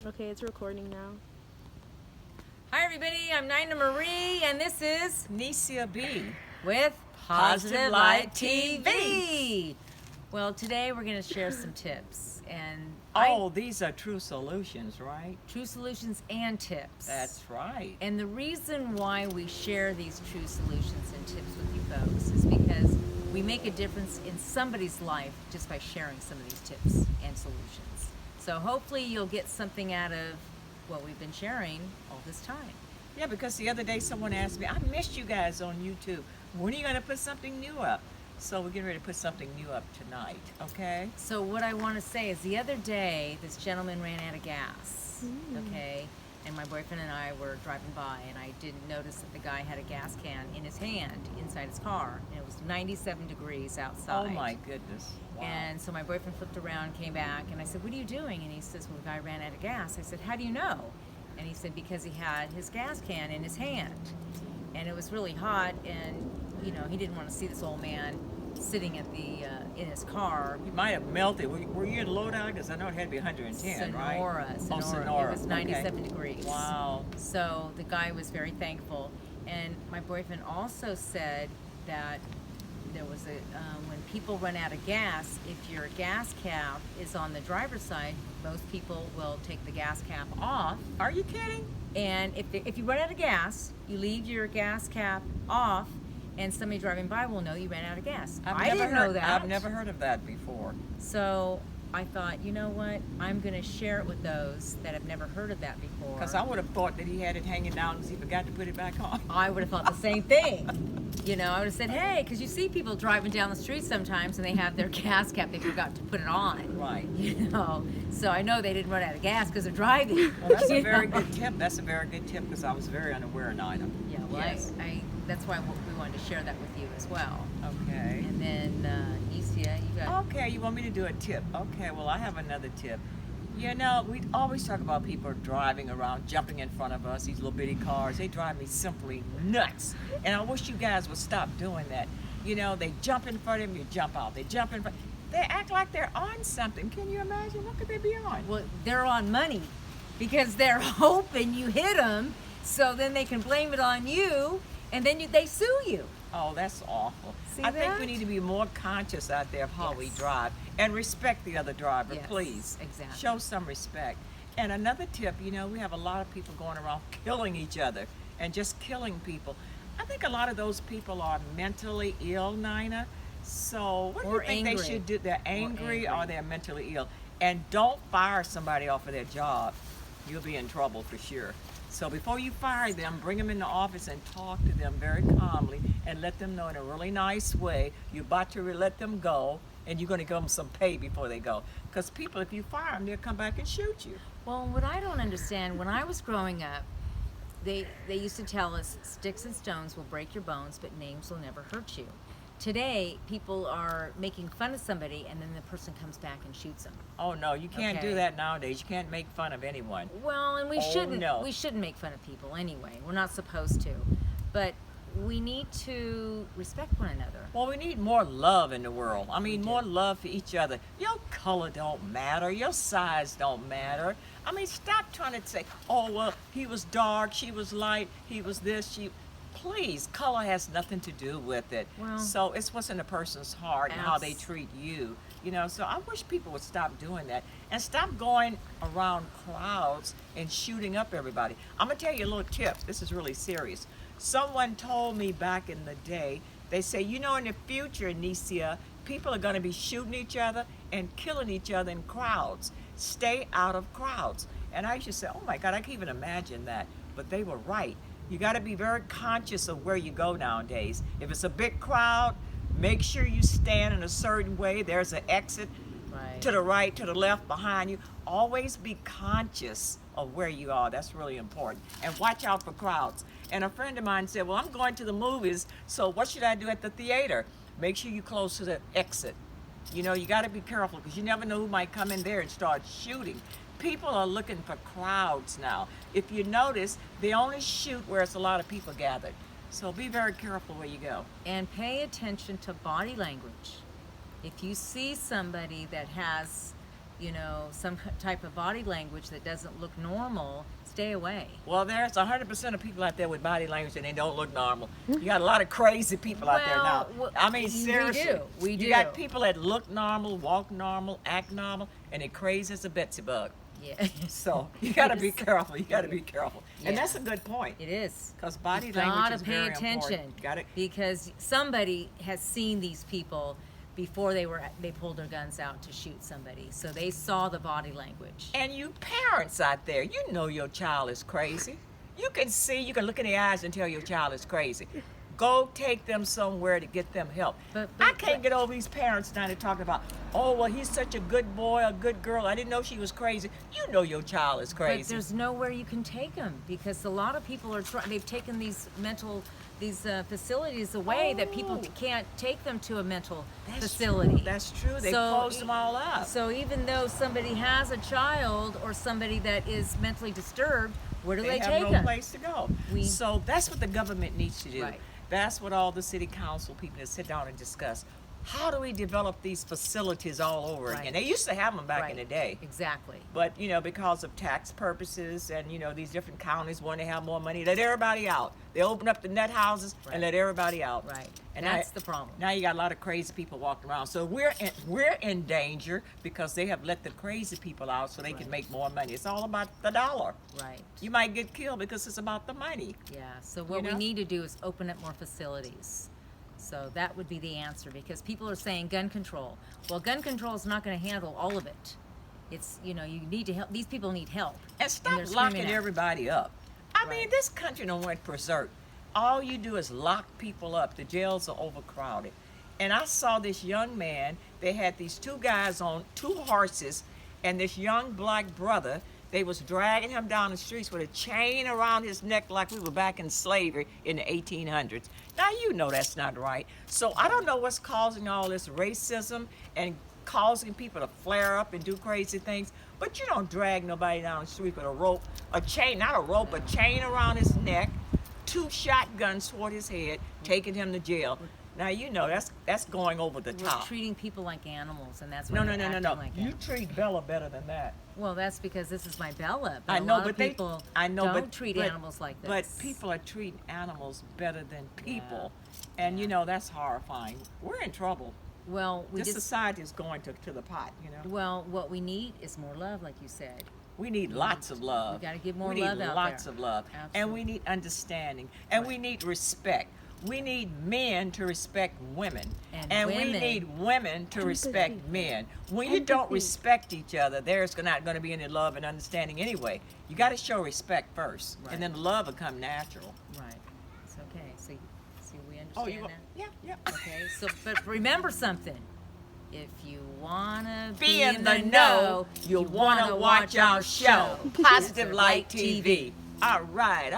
Okay, it's recording now. Hi everybody, I'm Nina Marie and this is Necia B. with Positive Light TV. Well, today we're going to share some tips and These are true solutions, right? true solutions and tips. That's right. And the reason why we share these true solutions and tips with you folks is because we make a difference in somebody's life just by sharing some of these tips and solutions. So hopefully you'll get something out of what we've been sharing all this time. Yeah, because the other day someone asked me, I missed you guys on YouTube. When are you going to put something new up? So we're getting ready to put something new up tonight, okay? So what I want to say is the other day, this gentleman ran out of gas, okay? And my boyfriend and I were driving by, and I didn't notice that the guy had a gas can in his hand inside his car, and it was 97 degrees outside. Oh my goodness. Wow. And so my boyfriend flipped around, came back, and I said, what are you doing? And he says, well, the guy ran out of gas. I said, how do you know? And he said, because he had his gas can in his hand. And it was really hot, and he didn't want to see this old man sitting at the in his car. You might have melted. Were you in Lodi? Because I know it had to be 110, right? Sonora. Oh, Sonora. It was 97 degrees. Wow. So the guy was very thankful. And my boyfriend also said that there was when people run out of gas, if your gas cap is on the driver's side, most people will take the gas cap off. Are you kidding? And if you run out of gas, you leave your gas cap off, and somebody driving by will know you ran out of gas. I didn't know that. I've never heard of that before. So I thought, you know what? I'm going to share it with those that have never heard of that before. Because I would have thought that he had it hanging down because he forgot to put it back on. I would have thought the same thing. I would have said, hey, because you see people driving down the street sometimes and they have their gas cap, they forgot to put it on. Right. So I know they didn't run out of gas because they're driving. Well, that's a very good tip. That's a very good tip because I was very unaware of Nina. Yeah, well, yes. that's why we wanted to share that with you as well. Okay. And then, Necia, you got... Okay, you want me to do a tip? Okay, well, I have another tip. We always talk about people driving around, jumping in front of us, these little bitty cars. They drive me simply nuts. And I wish you guys would stop doing that. They jump in front of them, you jump out. They jump in front. They act like they're on something. Can you imagine? What could they be on? Well, they're on money because they're hoping you hit them, so then they can blame it on you, and then they sue you. Oh, that's awful. See I think that? we need to be more conscious out there of how we Yes. drive and respect the other driver, Yes, please. exactly. Show some respect. And another tip, we have a lot of people going around killing each other and just killing people. I think a lot of those people are mentally ill, Nina. So what do you think angry. they should do? They're angry angry. or they're mentally ill. And don't fire somebody off of their job. You'll be in trouble for sure. So before you fire them, bring them in the office and talk to them very calmly and let them know in a really nice way you're about to let them go and you're going to give them some pay before they go. Because people, if you fire them, they'll come back and shoot you. Well, what I don't understand, when I was growing up, they used to tell us sticks and stones will break your bones, but names will never hurt you. Today, people are making fun of somebody, and then the person comes back and shoots them. Oh no, you can't Okay. do that nowadays. You can't make fun of anyone. Well, and we Oh, shouldn't. no. We shouldn't make fun of people anyway. We're not supposed to, but we need to respect one another. Well, we need more love in the world. I mean, do. more love for each other. Your color don't matter. Your size don't matter. I mean, stop trying to say, oh, well, he was dark, she was light, he was this, she... Please, color has nothing to do with it. Well, so it's what's in a person's heart and how they abs- treat you. So I wish people would stop doing that and stop going around crowds and shooting up everybody. I'm gonna tell you a little tip. This is really serious. Someone told me back in the day, they say, in the future, Necia, people are gonna be shooting each other and killing each other in crowds. Stay out of crowds. And I used to say, oh my God, I can't even imagine that. But they were right. You got to be very conscious of where you go nowadays. If it's a big crowd, make sure you stand in a certain way. There's an exit right. to the right, to the left, behind you. Always be conscious of where you are. That's really important. And watch out for crowds. And a friend of mine said, well, I'm going to the movies, so what should I do at the theater? Make sure you're close to the exit. You got to be careful because you never know who might come in there and start shooting. People are looking for crowds now. If you notice, they only shoot where it's a lot of people gathered. So be very careful where you go. And pay attention to body language. If you see somebody that has some type of body language that doesn't look normal, stay away. Well, there's 100% of people out there with body language and they don't look normal. You got a lot of crazy people out there now. I mean, seriously. We do. You got people that look normal, walk normal, act normal, and they're crazy as a Betsy bug. Yeah. So you got to be careful. You got to be careful. And Yeah. that's a good point. It is. Because body You language gotta is pay very attention important. Got it? because somebody has seen these people before they pulled their guns out to shoot somebody, so they saw the body language. And you parents out there, you know your child is crazy. You can see, you can look in the eyes and tell your child is crazy. Go take them somewhere to get them help. I can't get over these parents now. They're talking about, oh, well, he's such a good boy, a good girl. I didn't know she was crazy. You know your child is But crazy. there's nowhere you can take them because a lot of people are they've taken these facilities away that people Oh. can't take them to a mental That's facility. True. That's true. They closed them all up. So even though somebody has a child or somebody that is mentally disturbed, where do they have take no them? place to go. We- So that's what the government needs to do. Right. That's what all the city council people need to sit down and discuss. How do we develop these facilities all over Right. again? They used to have them back Right. in the day. Exactly. But, because of tax purposes and, these different counties want to have more money, let everybody out. They open up the net houses Right. and let everybody out. Right. And That's the problem. Now you got a lot of crazy people walking around. So we're in danger because they have let the crazy people out so they can Right. make more money. It's all about the dollar. Right. You might get killed because it's about the money. Yeah. So what know? we need to do is open up more facilities. So that would be the answer because people are saying gun control. Well, gun control is not going to handle all of it. It's you need to help. These people need help. And stop they're locking screaming at- everybody up. I Right. mean, this country don't went berserk. All you do is lock people up. The jails are overcrowded. And I saw this young man. They had these two guys on two horses, and this young black brother. They was dragging him down the streets with a chain around his neck like we were back in slavery in the 1800s. Now you know that's not right. So I don't know what's causing all this racism and causing people to flare up and do crazy things. But you don't drag nobody down the street with a rope, a chain, not a rope, a chain around his neck, two shotguns toward his head, taking him to jail. Now you know that's going over the We're top. treating people like animals, and that's No, why no, they're no, no, acting no. like You animals. treat Bella better than that. Well, that's because this is my Bella. But I know, a lot but of people don't but treat but- animals like this. But people are treating animals better than people, and that's horrifying. We're in trouble. Well, we This just society is going to the pot. well, what we need is more love, like you said. We need lots of love. We gotta give more we need love out lots there. of love, and we need understanding, and we need respect. We need men to respect women, And we women- need women to respect men. When you don't respect each other, there's not going to be any love and understanding anyway. You got to show respect first, Right. and then love will come natural. Right. It's okay. So, we understand Oh, you that? yeah. Okay. So, but remember something. If you wanna Be in the know, you want to watch our show, Positive Light TV. All right.